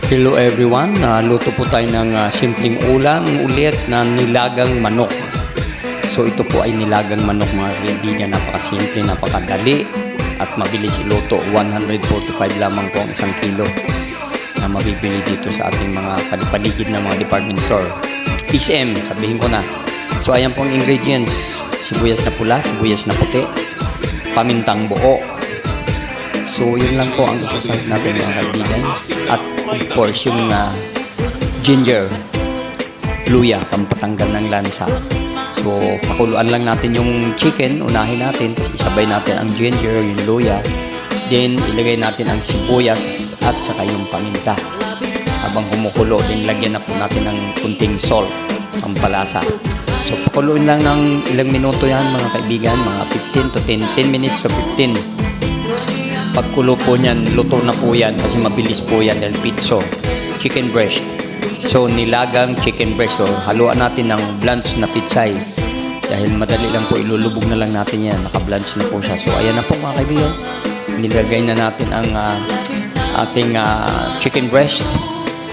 Hello everyone, luto po tayo ng simpleng ulam ulit na nilagang manok. So ito po ay nilagang manok mga kaibigan, napakasimple, napakadali at mabilis iluto. 145 lamang po ang 1 kilo na mabibili dito sa ating mga paligid na mga department store. SM, sabihin ko na. So ayan po ang ingredients: sibuyas na pula, sibuyas na puti, pamintang buo. So yun lang po ang isaserve natin mga kaibigan. At of course yung ginger, luya, pampatanggal ng lansa. So pakuluan lang natin yung chicken, unahin natin, isabay natin ang ginger, yung luya. Then ilagay natin ang sibuyas at saka yung paminta. Habang kumukulo, din lagyan na po natin ng kunting salt, pampalasa. So pakuluin lang ng ilang minuto yan mga kaibigan, mga 15 to 10 minutes to 15. Pagkulo po niyan, luto na po yan kasi mabilis po yan dahil pizza, chicken breast. So nilagang chicken breast, so haluan natin ng blanch na pitsay dahil madali lang po, ilulubog na lang natin yan, naka-blanch na po siya. So ayan na po mga kaibigan, nilagay na natin ang ating chicken breast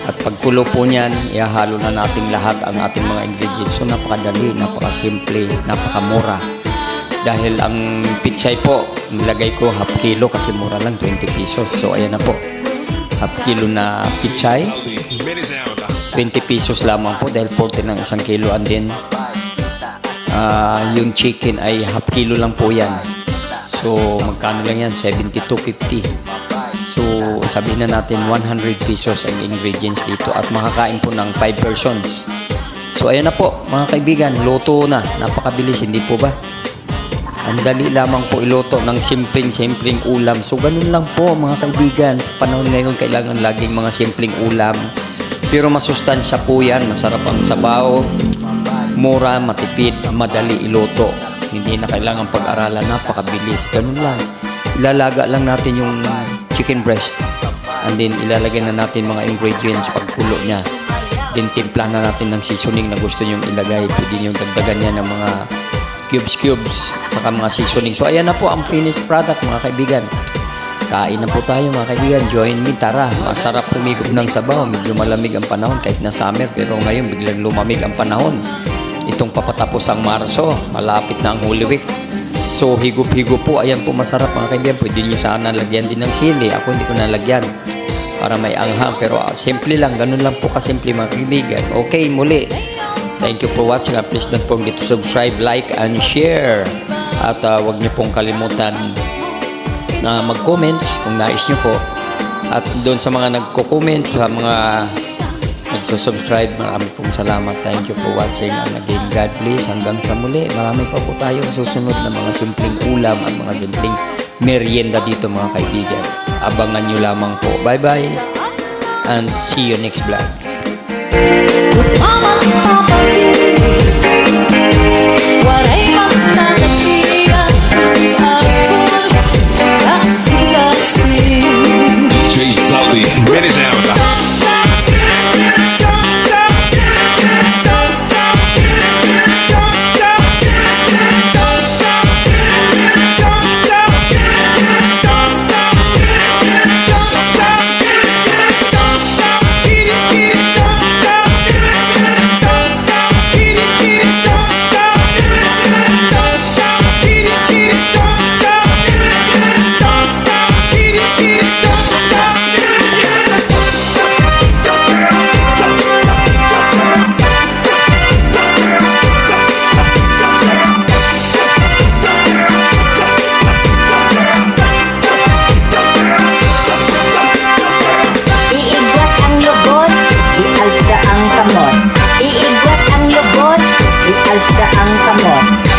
at pagkulo po niyan, ihahalo na natin lahat ang ating mga ingredients. So napakadali, napakasimple, napakamura. Dahil ang pitsay po, nilagay ko half kilo kasi mura lang, 20 pesos. So ayan na po, half kilo na pitsay, 20 pesos lamang po dahil 40 ng 1 kilo. And then yung chicken ay half kilo lang po yan. So magkano lang yan? 72.50. So sabihin na natin 100 pesos ang ingredients dito at makakain po ng 5 persons. So ayan na po mga kaibigan, luto na, napakabilis, hindi po ba? Ang dali lamang po iluto ng simpleng ulam. So ganun lang po mga kaibigan, sa panahon ngayon kailangan laging mga simpleng ulam, pero masustansya po yan, masarap ang sabaw, mura, matipid, madali iluto, hindi na kailangan pag-aralan, napakabilis. Ganun lang, ilalaga lang natin yung chicken breast and then ilalagay na natin mga ingredients pagkulo niya. Then timpla na natin ng seasoning na gusto nyong ilagay, pwede nyong dagdagan niya ng mga cubes saka mga seasoning. So ayan na po ang finished product mga kaibigan. Kain na po tayo mga kaibigan, join me, tara. Masarap humigop ng sabaw, medyo malamig ang panahon kahit na summer, pero ngayon biglang lumamig ang panahon. Itong papatapos ang Marso, malapit na ang Holy Week. So higop-higop po, ayan po, masarap mga kaibigan. Pwede nyo sana lagyan din ng sili, ako hindi ko nalagyan para may anghang, pero simple lang, ganun lang po kasimple mga kaibigan. Okay, muli, thank you for watching. Please don't forget to subscribe, like, and share. At huwag niyo pong kalimutan na mag-comments kung nais niyo po. At doon sa mga nagko-comment, sa mga nagsusubscribe, marami pong salamat. Thank you for watching. And again, God bless. Hanggang sa muli, marami pa po tayong susunod na mga simpleng ulam at mga simpleng merienda dito mga kaibigan. Abangan niyo lamang po. Bye-bye and see you next vlog. Iigwat ang lubot, ialsa ang kamot.